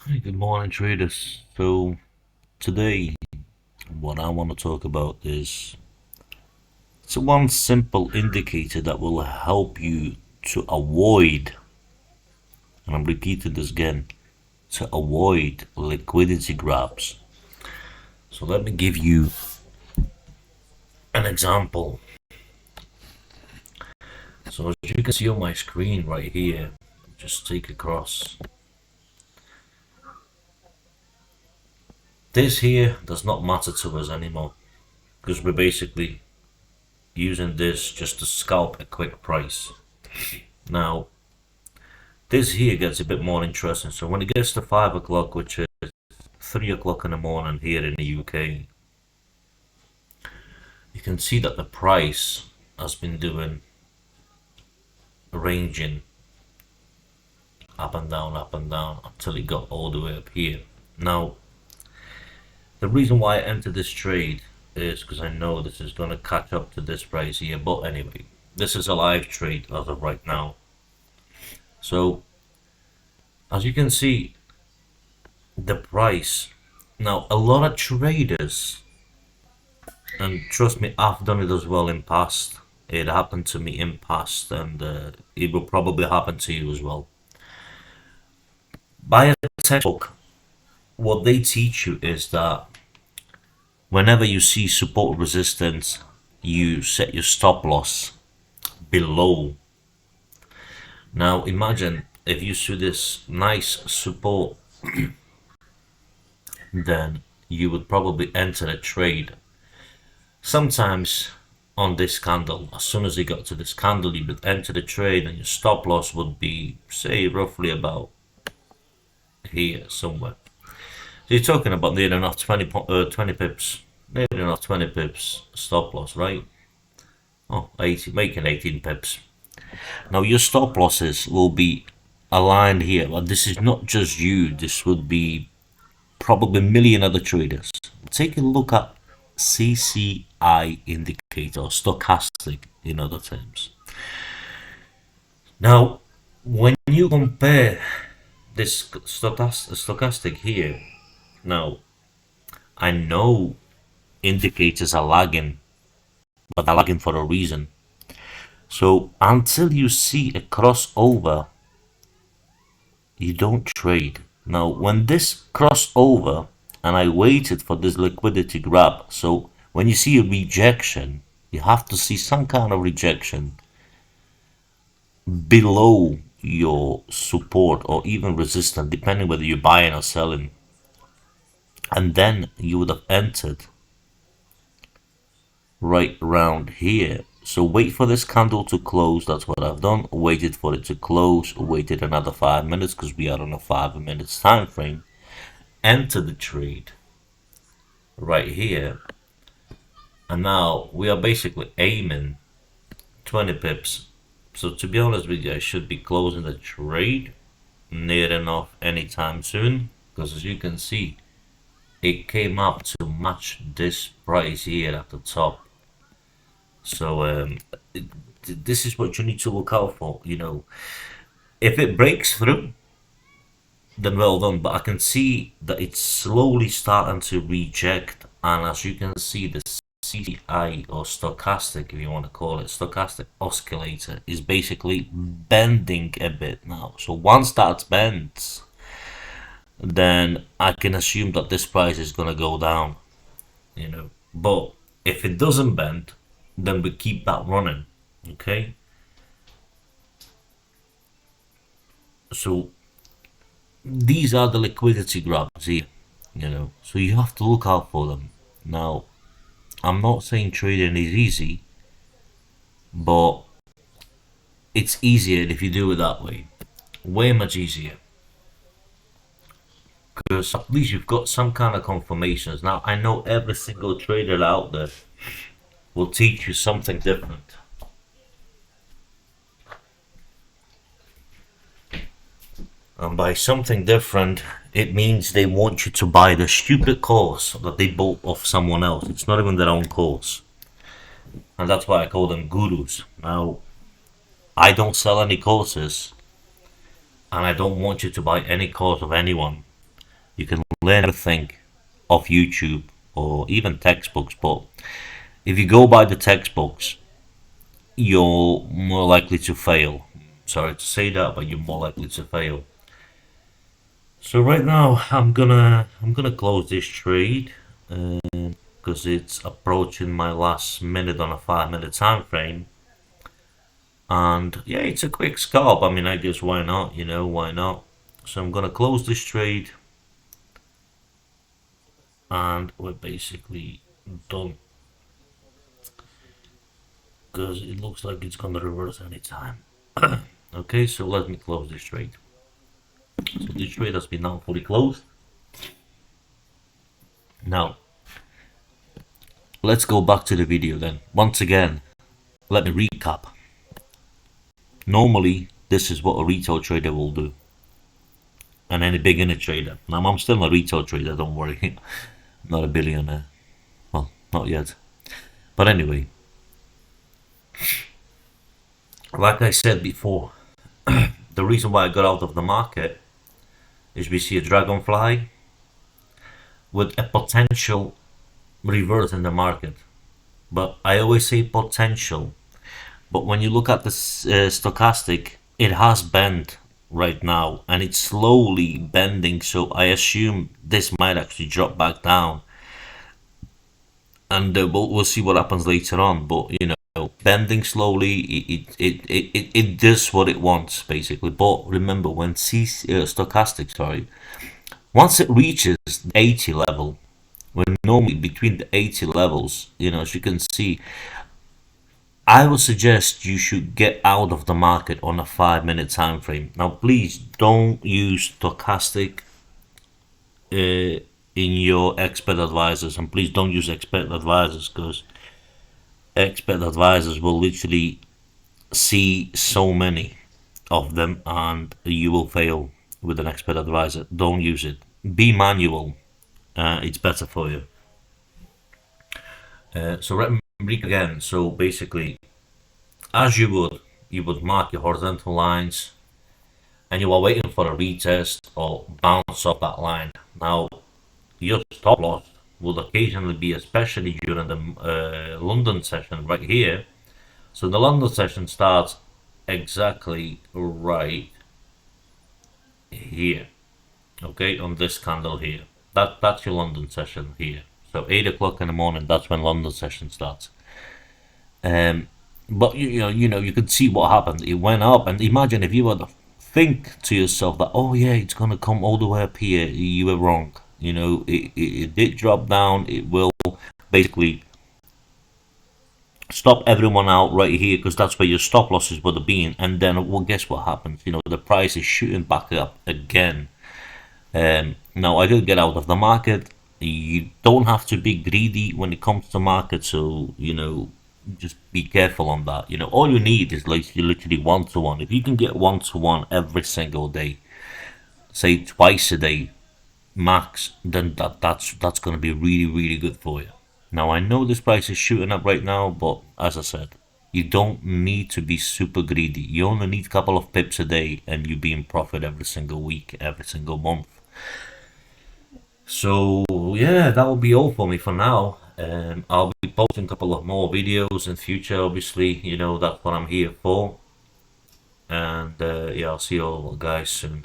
Hey, good morning, traders. So, today, what I want to talk about is it's one simple indicator that will help you to avoid, and I'm repeating this again, to avoid liquidity grabs. So, let me give you an example. So, as you can see on my screen right here, just take across. This here does not matter to us anymore because we're basically using this just to scalp a quick price. Now, this here gets a bit more interesting. So when it gets to 5 o'clock, which is 3 o'clock in the morning here in the UK, you can see that the price has been doing ranging up and down until it got all the way up here. Now, the reason why I entered this trade is because I know this is going to catch up to this price here. But anyway, this is a live trade as of right now. So, as you can see, the price. Now, a lot of traders, and trust me, I've done it as well in past. It happened to me in past, and it will probably happen to you as well. Buy a textbook. What they teach you is that whenever you see support resistance, you set your stop loss below. Now, imagine if you see this nice support, then you would probably enter a trade. Sometimes on this candle, as soon as you got to this candle, you would enter the trade and your stop loss would be, say, roughly about here somewhere. So you're talking about near enough 20 pips, near enough 20 pips stop loss, right? Oh, 80, making 18 pips. Now your stop losses will be aligned here, but this is not just you, this would be probably a million other traders. Take a look at CCI indicator, or stochastic in other terms. Now, when you compare this stochastic here, now I know indicators are lagging, but they're lagging for a reason. So until you see a crossover, you don't trade. Now, when this crossover, and I waited for this liquidity grab, so when you see a rejection, you have to see some kind of rejection below your support or even resistance, depending whether you're buying or selling. And then you would have entered right around here. So wait for this candle to close. That's what I've done. Waited for it to close. Waited another 5 minutes because we are on a 5 minutes time frame. Enter the trade right here. And now we are basically aiming 20 pips. So to be honest with you, I should be closing the trade near enough anytime soon. Because as you can see, it came up to match this price here at the top. So this is what you need to look out for. If it breaks through, then well done. But I can see that it's slowly starting to reject, and as you can see, the CCI, or stochastic, if you want to call it, stochastic oscillator, is basically bending a bit now. So once that bends, then I can assume that this price is gonna go down. But if it doesn't bend, then we keep that running. Okay. So these are the liquidity grabs here. So you have to look out for them. Now, I'm not saying trading is easy, but it's easier if you do it that way. Way much easier. Because at least you've got some kind of confirmations. Now, I know every single trader out there will teach you something different. And by something different, it means they want you to buy the stupid course that they bought off someone else. It's not even their own course. And that's why I call them gurus. Now, I don't sell any courses, and I don't want you to buy any course of anyone. You can learn everything off YouTube or even textbooks, but if you go by the textbooks, you're more likely to fail. Sorry to say that, but you're more likely to fail. So right now, I'm gonna close this trade because it's approaching my last minute on a 5 minute time frame. And yeah, it's a quick scalp. I mean, I guess why not? You know, why not? So I'm gonna close this trade, and we're basically done because it looks like it's gonna reverse anytime. Okay, so let me close this trade. So this trade has been now fully closed. Now, let's go back to the video then. Once again, let me recap. Normally, this is what a retail trader will do. And any beginner trader. Now, I'm still a retail trader, don't worry. I'm not a billionaire. Well, not yet. But anyway, like I said before, the reason why I got out of the market is we see a dragonfly with a potential reverse in the market. But I always say potential. But when you look at the stochastic, it has bent right now and it's slowly bending. So I assume this might actually drop back down. And we'll see what happens later on. But you know, bending slowly, it does what it wants basically. But remember, when stochastic, sorry, once it reaches the 80 level, when normally between the 80 levels, you know, as you can see, I would suggest you should get out of the market on a 5 minute time frame. Now, please don't use stochastic in your expert advisors, and please don't use expert advisors because expert advisors will literally see so many of them and you will fail with an expert advisor. Don't use it. Be manual. It's better for you. So let me read again. So basically, as you would mark your horizontal lines and you are waiting for a retest or bounce off that line. Now, your stop loss will occasionally be, especially during the London session right here. So the London session starts exactly right here, okay, on this candle here. That's your London session here. So 8 o'clock in the morning, that's when London session starts. But you know, you could see what happened. It went up, and imagine if you were to think to yourself that, oh yeah, it's gonna come all the way up here. You were wrong. You know, it did drop down. It will basically stop everyone out right here because that's where your stop losses would have been. And then, well, guess what happens? You know, the price is shooting back up again. Now, I did get out of the market. You don't have to be greedy when it comes to market, so you know, just be careful on that. You know, all you need is like literally 1 to 1. If you can get 1 to 1 every single day, say twice a day max, then that's going to be really good for you. Now I know this price is shooting up right now, but as I said, you don't need to be super greedy. You only need a couple of pips a day, and you be in profit every single week, every single month. So yeah, that will be all for me for now. I'll be posting a couple of more videos in future. Obviously, you know that's what I'm here for. And yeah, I'll see you all guys soon.